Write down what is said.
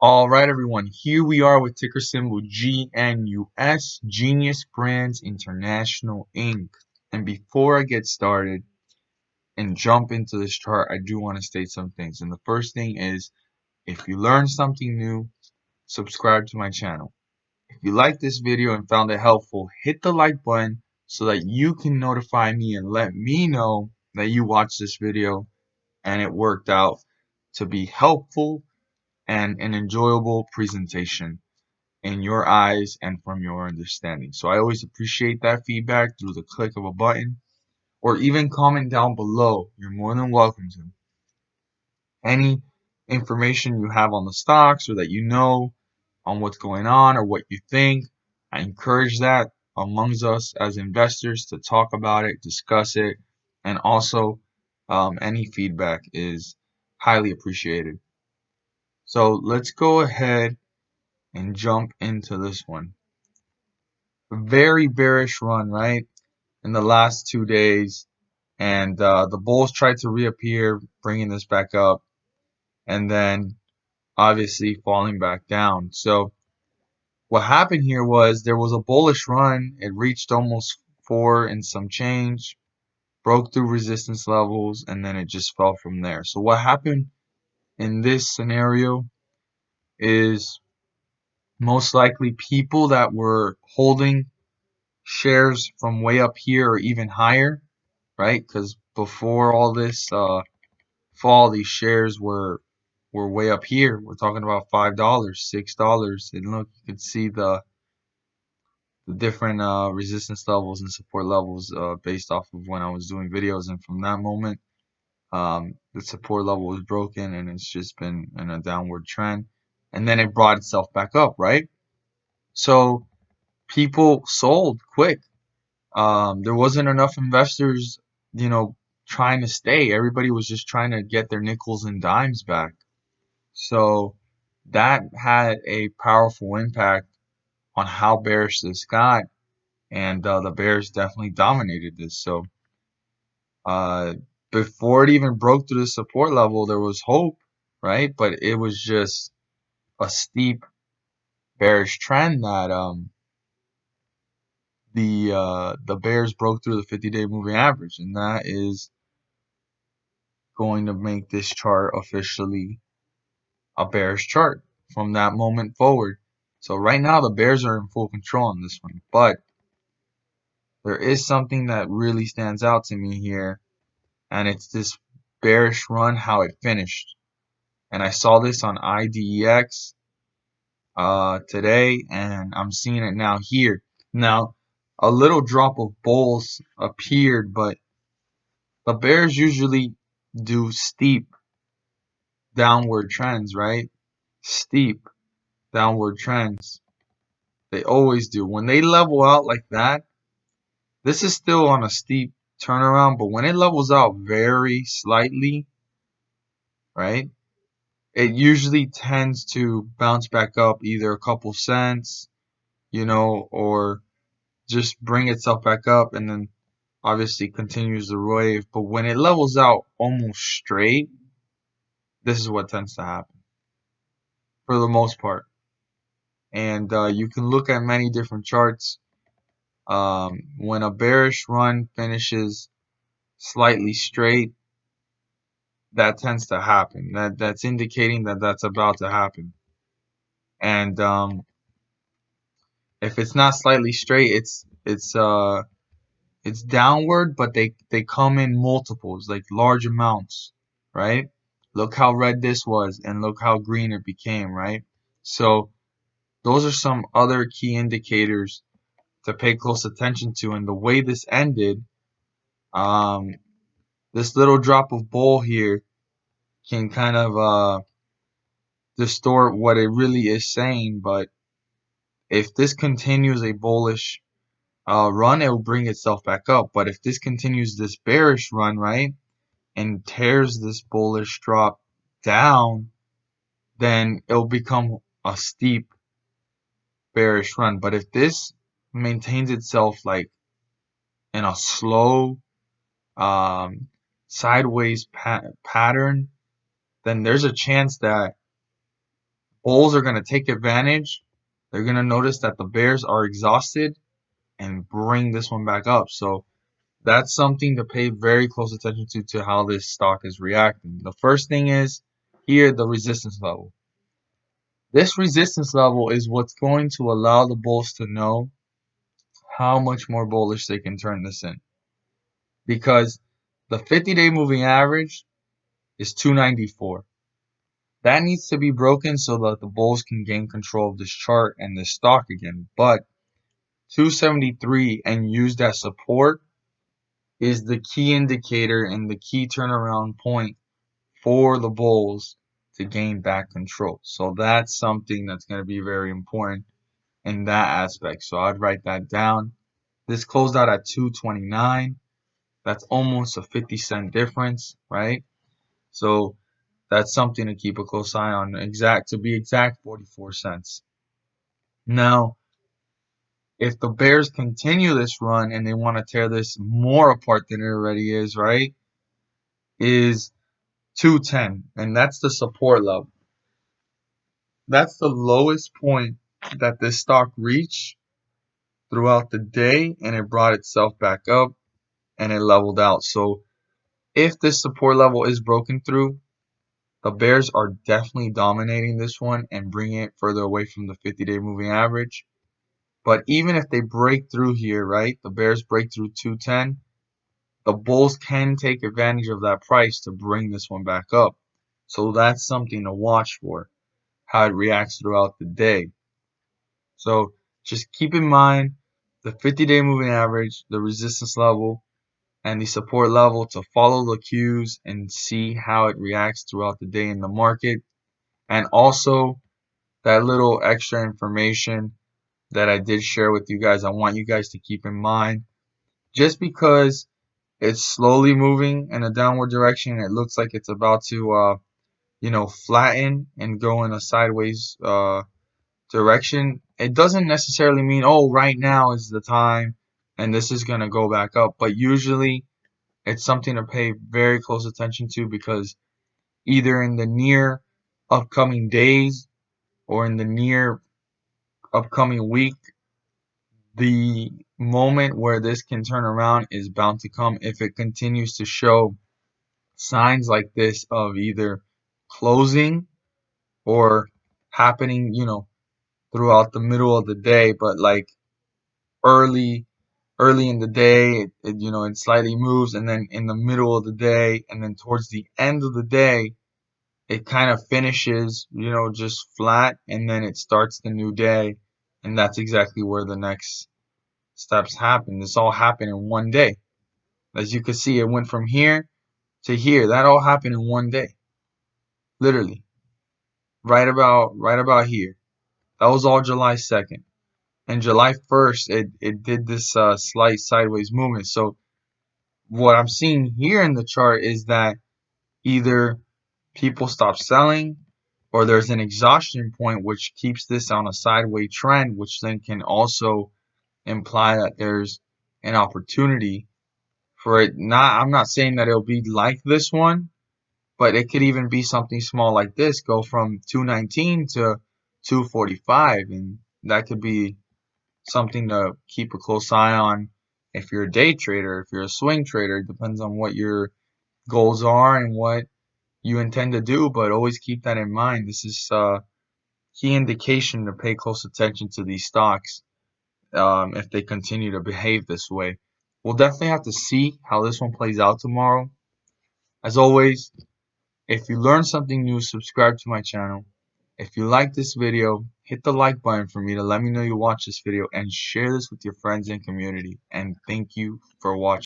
All right, everyone. Here we are with ticker symbol GNUS, Genius Brands International Inc. And before I get started and jump into this chart, I do want to state some things. And the first thing is, if you learned something new, subscribe to my channel. If you liked this video and found it helpful, hit the like button so that you can notify me and let me know that you watched this video and it worked out to be helpful and an enjoyable presentation in your eyes and from your understanding. So I always appreciate that feedback through the click of a button or even comment down below. You're more than welcome to. Any information you have on the stocks or that you know on what's going on or what you think, I encourage that amongst us as investors to talk about it, discuss it, and also any feedback is highly appreciated. So let's go ahead and jump into this one. Very bearish run, right? In the last 2 days. And the bulls tried to reappear, bringing this back up. And then obviously falling back down. So what happened here was there was a bullish run. It reached almost 4 and some change. Broke through resistance levels. And then it just fell from there. So what happened in this scenario is most likely people that were holding shares from way up here or even higher, right? Because before all this fall, these shares were way up here. We're talking about $5, $6, and look, you could see the different resistance levels and support levels based off of when I was doing videos, and from that moment, the support level was broken, and it's just been in a downward trend, and then it brought itself back up, right? So people sold quick. There wasn't enough investors, you know, trying to stay. Everybody was just trying to get their nickels and dimes back. So that had a powerful impact on how bearish this got, and the bears definitely dominated this. So uh, before it even broke through the support level, there was hope, right? But it was just a steep bearish trend that the bears broke through the 50-day moving average, and that is going to make this chart officially a bearish chart from that moment forward. So right now the bears are in full control on this one, but there is something that really stands out to me here, and it's this bearish run, how it finished. And I saw this on IDEX today, and I'm seeing it now here. Now, a little drop of bulls appeared, but the bears usually do steep downward trends, right? Steep downward trends. They always do. When they level out like that, this is still on a steep turnaround, but when it levels out very slightly, right, it usually tends to bounce back up either a couple cents, or just bring itself back up and then obviously continues the wave. But when it levels out almost straight, this is what tends to happen for the most part. And you can look at many different charts. When a bearish run finishes slightly straight, that tends to happen. That's indicating that that's about to happen. And if it's not slightly straight, it's downward, but they come in multiples, like large amounts, right? Look how red this was, and look how green it became, right? So those are some other key indicators to pay close attention to. And the way this ended, um, this little drop of bull here can kind of distort what it really is saying. But if this continues a bullish run, it will bring itself back up. But if this continues this bearish run, right, and tears this bullish drop down, then it'll become a steep bearish run. But if this maintains itself like in a slow um, sideways pattern, then there's a chance that bulls are going to take advantage. They're going to notice that the bears are exhausted and bring this one back up. So that's something to pay very close attention to how this stock is reacting. The first thing is here, the resistance level. This resistance level is what's going to allow the bulls to know how much more bullish they can turn this in. Because the 50-day moving average is 294. That needs to be broken so that the bulls can gain control of this chart and this stock again. But 273 and used as support is the key indicator and the key turnaround point for the bulls to gain back control. So that's something that's going to be very important in that aspect. So I'd write that down. This closed out at 229. That's almost a 50-cent difference, right? So that's something to keep a close eye on. To be exact, 44 cents. Now, if the Bears continue this run and they want to tear this more apart than it already is, right, is 210. And that's the support level. That's the lowest point that this stock reached throughout the day, and it brought itself back up and it leveled out. So if this support level is broken through, the Bears are definitely dominating this one and bringing it further away from the 50-day moving average. But even if they break through here, right, the Bears break through 210, the Bulls can take advantage of that price to bring this one back up. So that's something to watch for, how it reacts throughout the day. So just keep in mind the 50-day moving average, the resistance level, and the support level to follow the cues and see how it reacts throughout the day in the market. And also that little extra information that I did share with you guys, I want you guys to keep in mind. Just because it's slowly moving in a downward direction, it looks like it's about to, flatten and go in a sideways direction. It doesn't necessarily mean, oh, right now is the time and this is going to go back up. But usually it's something to pay very close attention to because either in the near upcoming days or in the near upcoming week, the moment where this can turn around is bound to come if it continues to show signs like this of either closing or happening, throughout the middle of the day, but like early in the day, it slightly moves, and then in the middle of the day, and then towards the end of the day, it kind of finishes, just flat, and then it starts the new day, and that's exactly where the next steps happen. This all happened in one day. As you can see, it went from here to here. That all happened in one day, literally, right about here. That was all July 2nd. And July 1st, it did this slight sideways movement. So what I'm seeing here in the chart is that either people stop selling or there's an exhaustion point which keeps this on a sideways trend, which then can also imply that there's an opportunity for it. I'm not saying that it'll be like this one, but it could even be something small like this, go from 219 to 245, and that could be something to keep a close eye on if you're a day trader, if you're a swing trader. It depends on what your goals are and what you intend to do, but always keep that in mind. This is a key indication to pay close attention to these stocks if they continue to behave this way. We'll definitely have to see how this one plays out tomorrow. As always, if you learned something new, subscribe to my channel. If you like this video, hit the like button for me to let me know you watched this video and share this with your friends and community. And thank you for watching.